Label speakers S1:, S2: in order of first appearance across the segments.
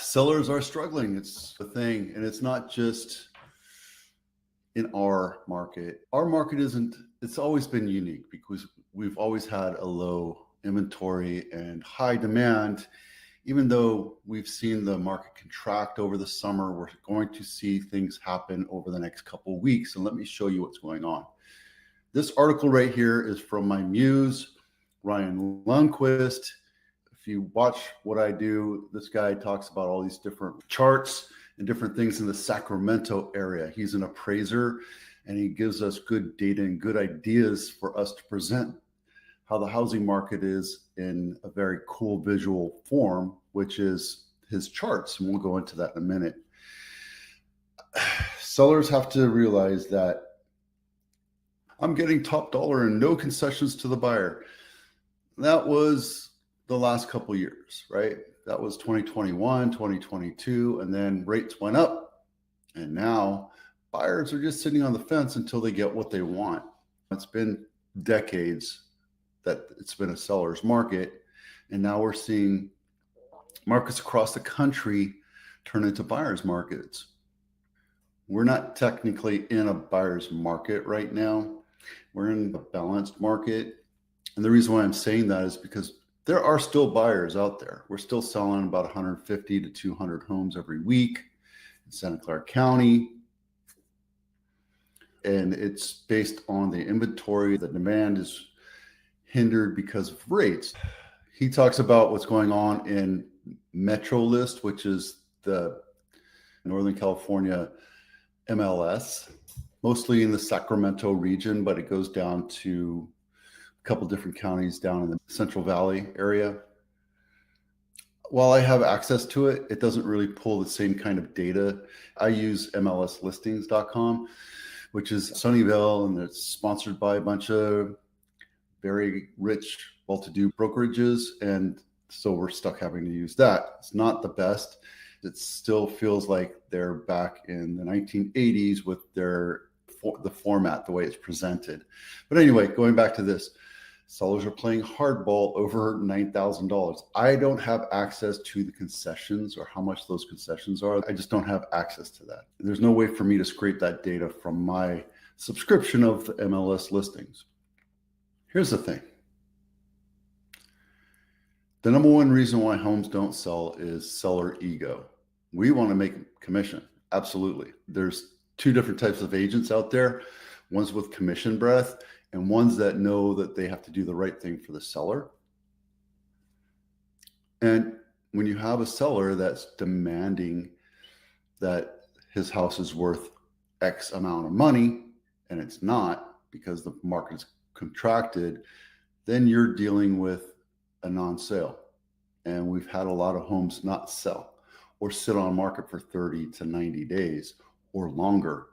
S1: Sellers are struggling. It's a thing, and it's not just in our market. Our market it's always been unique because we've always had a low inventory and high demand. Even though we've seen the market contract over the summer, we're going to see things happen over the next couple of weeks. And let me show you what's going on. This article right here is from my muse, Ryan Lundquist. If you watch what I do, this guy talks about all these different charts and different things in the Sacramento area. He's an appraiser, and he gives us good data and good ideas for us to present how the housing market is in a very cool visual form, which is his charts. And we'll go into that in a minute. Sellers have to realize that I'm getting top dollar and no concessions to the buyer. That was the last couple years, right? That was 2021, 2022, and then rates went up. And now buyers are just sitting on the fence until they get what they want. It's been decades that it's been a seller's market. And now we're seeing markets across the country turn into buyer's markets. We're not technically in a buyer's market right now. We're in a balanced market. And the reason why I'm saying that is because there are still buyers out there. We're still selling about 150 to 200 homes every week in Santa Clara County. And it's based on the inventory. The demand is hindered because of rates. He talks about what's going on in Metro List, which is the Northern California MLS, mostly in the Sacramento region, but it goes down to a couple different counties down in the Central Valley area. While I have access to it, it doesn't really pull the same kind of data. I use MLSlistings.com, which is Sunnyvale, and it's sponsored by a bunch of very rich, well-to-do brokerages. And so we're stuck having to use that. It's not the best. It still feels like they're back in the 1980s with the format, the way it's presented. But anyway, going back to this, sellers are playing hardball over $9,000. I don't have access to the concessions or how much those concessions are. I just don't have access to that. There's no way for me to scrape that data from my subscription of the MLS listings. Here's the thing. The number one reason why homes don't sell is seller ego. We want to make commission. Absolutely. There's two different types of agents out there. One's with commission breath and ones that know that they have to do the right thing for the seller. And when you have a seller that's demanding that his house is worth X amount of money and it's not because the market is contracted, then you're dealing with a non-sale. And we've had a lot of homes not sell or sit on market for 30 to 90 days or longer.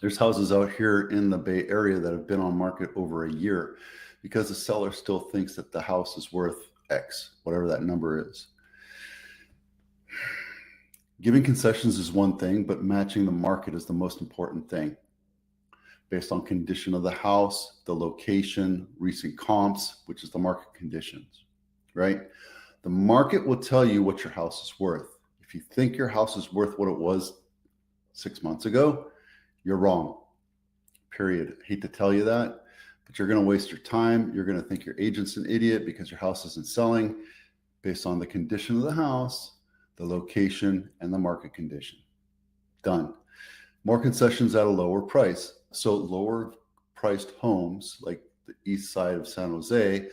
S1: There's houses out here in the Bay Area that have been on market over a year because the seller still thinks that the house is worth X, whatever that number is. Giving concessions is one thing, but matching the market is the most important thing. Based on condition of the house, the location, recent comps, which is the market conditions, right? The market will tell you what your house is worth. If you think your house is worth what it was 6 months ago, you're wrong, period. I hate to tell you that, but you're going to waste your time. You're going to think your agent's an idiot because your house isn't selling based on the condition of the house, the location, and the market condition. Done. More concessions at a lower price. So lower priced homes like the east side of San Jose,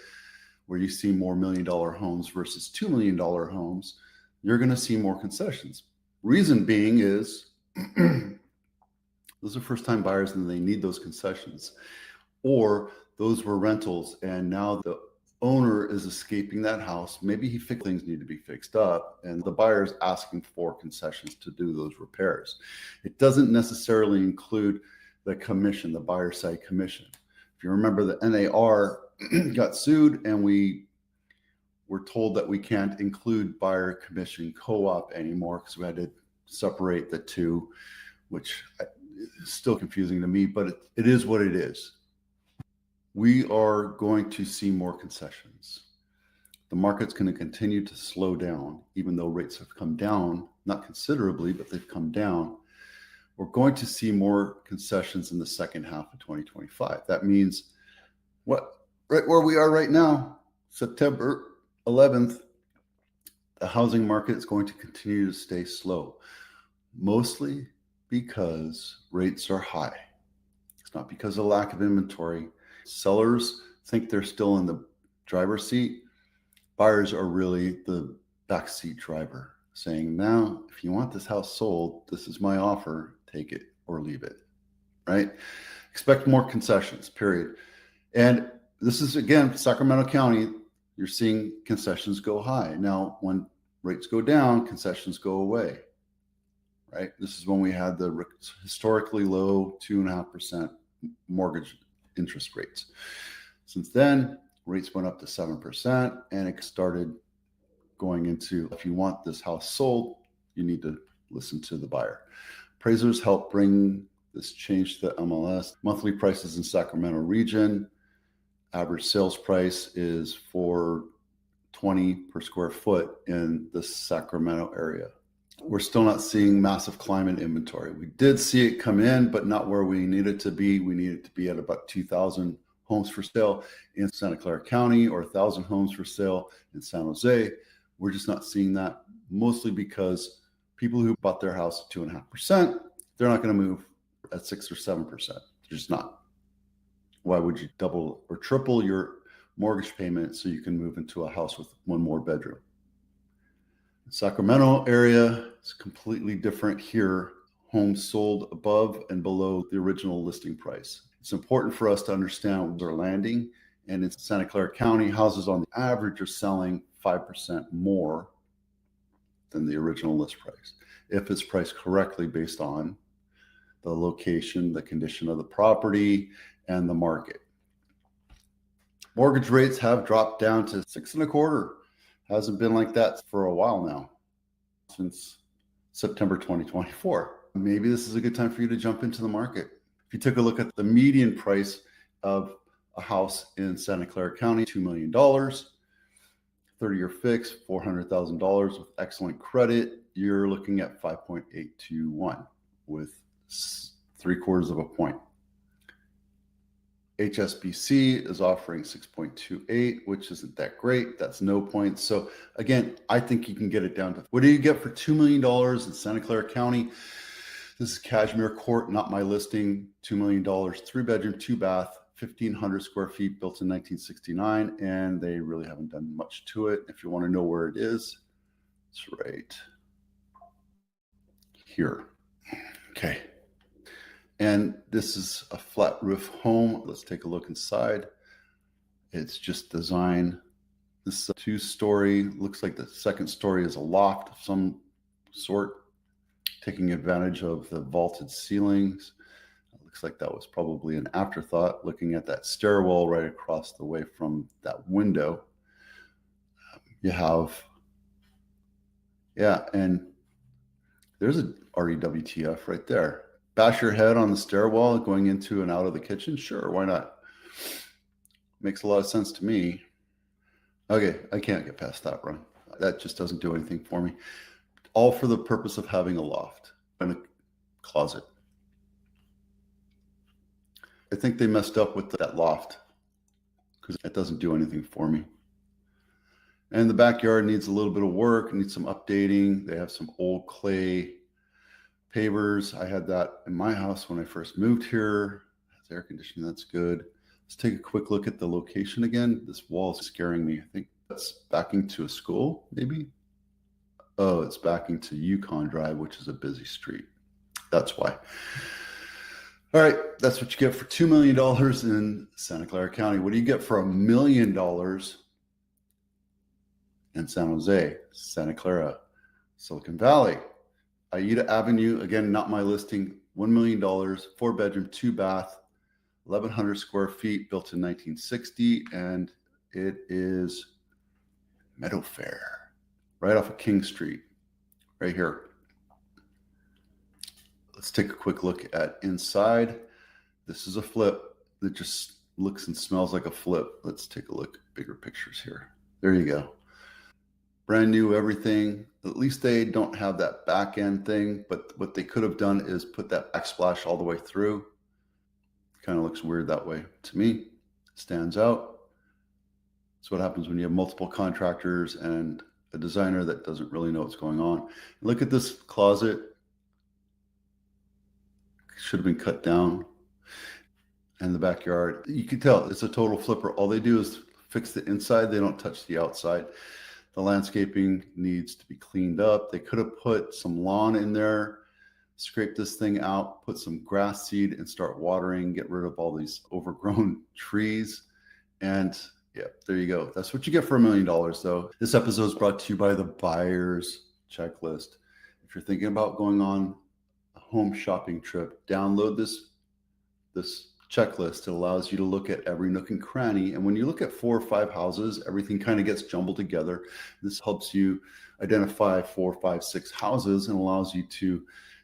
S1: where you see more $1 million homes versus $2 million homes, you're going to see more concessions. Reason being is those are first-time buyers and they need those concessions. Or those were rentals and now the owner is escaping that house. Maybe things need to be fixed up and the buyer is asking for concessions to do those repairs. It doesn't necessarily include the commission, the buyer side commission. If you remember, the NAR got sued and we were told that we can't include buyer commission co-op anymore because we had to separate the two, which is still confusing to me, but it is what it is. We are going to see more concessions. the market's going to continue to slow down, even though rates have come down, not considerably, but they've come down. We're going to see more concessions in the second half of 2025. That means right where we are right now, September 11th, the housing market is going to continue to stay slow, mostly because rates are high. It's not because of lack of inventory. Sellers think they're still in the driver's seat. Buyers are really the backseat driver, saying, now, if you want this house sold, this is my offer, take it or leave it, right? Expect more concessions, period. And this is, again, Sacramento County, you're seeing concessions go high. Now, when rates go down, concessions go away, right? This is when we had the historically low 2.5% mortgage interest rates. Since then, rates went up to 7%, and it started going into, if you want this house sold, you need to listen to the buyer. Appraisers help bring this change to the MLS. Monthly prices in Sacramento region, average sales price is $420 per square foot in the Sacramento area. We're still not seeing massive climb in inventory. We did see it come in, but not where we need it to be. We need it to be at about 2,000 homes for sale in Santa Clara County or 1,000 homes for sale in San Jose. We're just not seeing that, mostly because people who bought their house at 2.5%, they're not going to move at 6 or 7%. They're just not. Why would you double or triple your mortgage payment so you can move into a house with one more bedroom? The Sacramento area is completely different here. Homes sold above and below the original listing price. It's important for us to understand where they're landing. And in Santa Clara County, houses on the average are selling 5% more than the original list price, if it's priced correctly based on the location, the condition of the property, and the market. Mortgage rates have dropped down to 6.25%. Hasn't been like that for a while now, since September 2024. Maybe this is a good time for you to jump into the market. If you took a look at the median price of a house in Santa Clara County, $2 million, 30-year fix, $400,000 with excellent credit, you're looking at 5.821 with 3/4 of a point. HSBC is offering 6.28, which isn't that great. That's no points. So again, I think you can get it down to, what do you get for $2 million in Santa Clara County? This is Cashmere Court, not my listing, $2 million, 3-bedroom, 2-bath, 1,500 square feet, built in 1969, and they really haven't done much to it. If you want to know where it is, it's right here. Okay. And this is a flat roof home. Let's take a look inside. It's just design. This is a 2-story. Looks like the second story is a loft of some sort, taking advantage of the vaulted ceilings. It looks like that was probably an afterthought, looking at that stairwell right across the way from that window. You have, and there's a REWTF right there. Bash your head on the stairwell going into and out of the kitchen? Sure, why not? Makes a lot of sense to me. Okay, I can't get past that run. That just doesn't do anything for me. All for the purpose of having a loft and a closet. I think they messed up with that loft because it doesn't do anything for me. And the backyard needs a little bit of work, needs some updating. They have some old clay pavers. I had that in my house when I first moved here. It's air conditioning, that's good. Let's take a quick look at the location again. This wall is scaring me. I think that's backing to a school, maybe. Oh, it's backing to Yukon Drive, which is a busy street. That's why. All right, that's what you get for $2 million in Santa Clara County. What do you get for $1 million in San Jose, Santa Clara, Silicon Valley? Aida Avenue, again, not my listing, $1 million, 4-bedroom, 2-bath, 1,100 square feet, built in 1960, and it is Meadow Fair, right off of King Street, right here. Let's take a quick look at inside. This is a flip that just looks and smells like a flip. Let's take a look at bigger pictures here. There you go. brand new everything. At least they don't have that back end thing, but what they could have done is put that backsplash all the way through. Kind of looks weird that way to me. Stands out. That's what happens when you have multiple contractors and a designer that doesn't really know what's going on. Look at this closet. Should have been cut down. And the backyard, you can tell it's a total flipper. All they do is fix the inside. They don't touch the outside. The landscaping needs to be cleaned up. They could have put some lawn in there, scrape this thing out, put some grass seed and start watering, get rid of all these overgrown trees. And yeah, there you go. That's what you get for $1 million though. This episode is brought to you by the Buyers Checklist. If you're thinking about going on a home shopping trip, download this checklist. It allows you to look at every nook and cranny. And when you look at 4 or 5 houses, everything kind of gets jumbled together. This helps you identify 4, 5, 6 houses and allows you to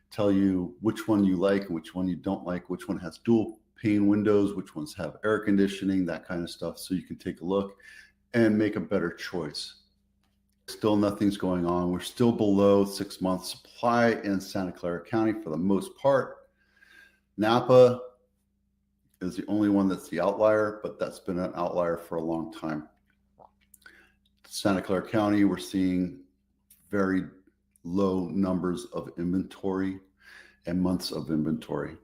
S1: tell you which one you like, which one you don't like, which one has dual pane windows, which ones have air conditioning, that kind of stuff. So you can take a look and make a better choice. Still nothing's going on. We're still below 6 months supply in Santa Clara County for the most part. Napa is the only one that's the outlier, but that's been an outlier for a long time. Santa Clara County, we're seeing very low numbers of inventory and months of inventory.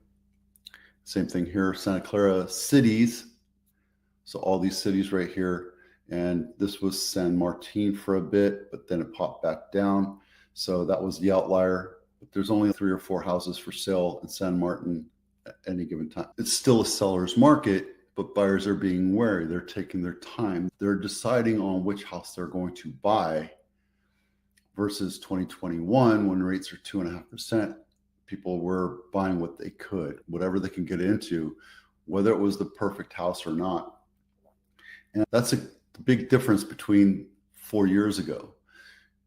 S1: Same thing here, Santa Clara cities. So all these cities right here, and this was San Martin for a bit, but then it popped back down. So that was the outlier. But there's only 3 or 4 houses for sale in San Martin at any given time. It's still a seller's market, but buyers are being wary. They're taking their time. They're deciding on which house they're going to buy versus 2021 when rates are 2.5%. People were buying what they could, whatever they can get into, whether it was the perfect house or not. And that's a big difference between 4 years ago.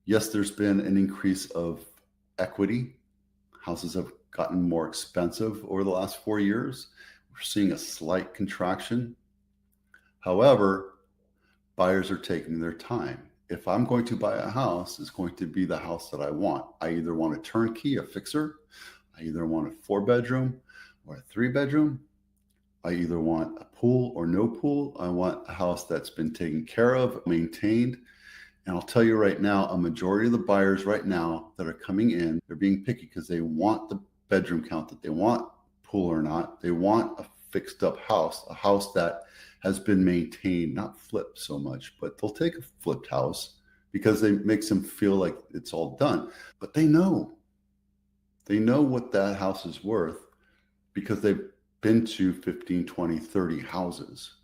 S1: Yes, there's been an increase of equity. Houses have gotten more expensive over the last 4 years. We're seeing a slight contraction. However, buyers are taking their time. If I'm going to buy a house, it's going to be the house that I want. I either want a turnkey, a fixer. I either want a 4-bedroom or a 3-bedroom. I either want a pool or no pool. I want a house that's been taken care of, maintained. And I'll tell you right now, a majority of the buyers right now that are coming in, they're being picky because they want the bedroom count that they want, pool or not. They want a fixed up house, a house that has been maintained, not flipped so much, but they'll take a flipped house because it makes them feel like it's all done. But they know what that house is worth because they've been to 15, 20, 30 houses.